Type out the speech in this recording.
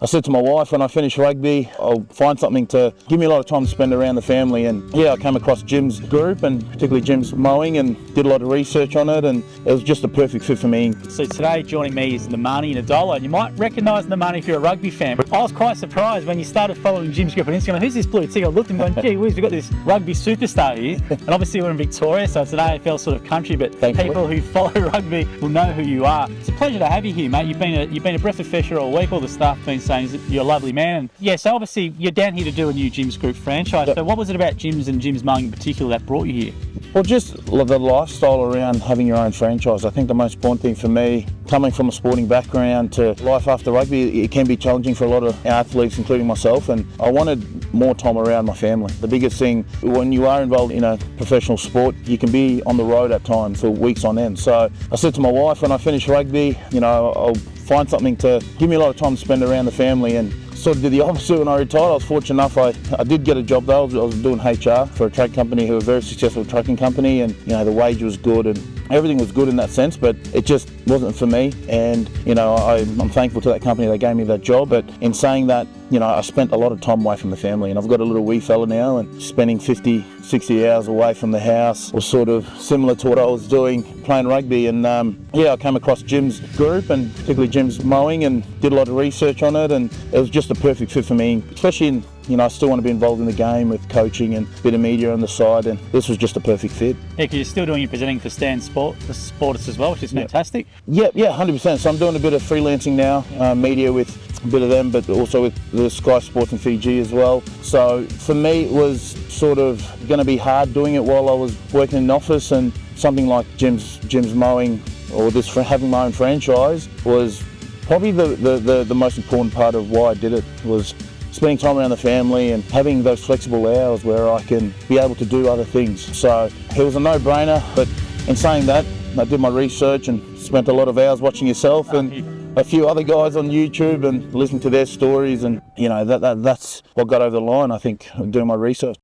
I said to my wife, when I finish rugby, I'll find something to give me a lot of time to spend around the family. And yeah, I came across Jim's group, and particularly Jim's mowing, and did a lot of research on it, and it was just a perfect fit for me. So today joining me is Nemani and Nadolo, and you might recognise Nemani if you're a rugby fan. I was quite surprised when you started following Jim's group on Instagram. Who's this blue tick? I looked and going, gee whiz, we've got this rugby superstar here. And obviously we're in Victoria, so it's an AFL sort of country, but people who follow rugby will know who you are. It's a pleasure to have you here, mate. You've been a breath of fresh air all week. All the staff have been saying you're a lovely man. And yeah, so obviously you're down here to do a new Jim's group franchise. So what was it about Jim's and Jim's mowing in particular that brought you here? Well, just the lifestyle around having your own franchise. I think the most important thing for me, coming from a sporting background to life after rugby, it can be challenging for a lot of athletes, including myself, and I wanted more time around my family. The biggest thing, when you are involved in a professional sport, you can be on the road at times for weeks on end. So I said to my wife, when I finish rugby, I'll find something to give me a lot of time to spend around the family, and sort of did the opposite when I retired. I was fortunate enough, I did get a job though. I was doing HR for a truck company, who were a very successful trucking company, and the wage was good and everything was good in that sense, but it just wasn't for me. And I'm thankful to that company, they gave me that job. But in saying that, I spent a lot of time away from the family, and I've got a little wee fella now, and spending 50, 60 hours away from the house was sort of similar to what I was doing playing rugby. And I came across Jim's group, and particularly Jim's mowing, and did a lot of research on it, and it was just a perfect fit for me, especially in I still want to be involved in the game with coaching and a bit of media on the side, and this was just a perfect fit. Yeah, because you're still doing your presenting for Stan Sports as well, which is fantastic. Yeah, 100%. So I'm doing a bit of freelancing now, media with a bit of them, but also with the Sky Sports in Fiji as well. So for me, it was sort of going to be hard doing it while I was working in an office, and something like Jim's mowing, or this having my own franchise, was probably the most important part of why I did it, was spending time around the family and having those flexible hours where I can be able to do other things. So it was a no-brainer, but in saying that, I did my research and spent a lot of hours watching yourself and a few other guys on YouTube and listening to their stories, and that's what got over the line, I think, doing my research.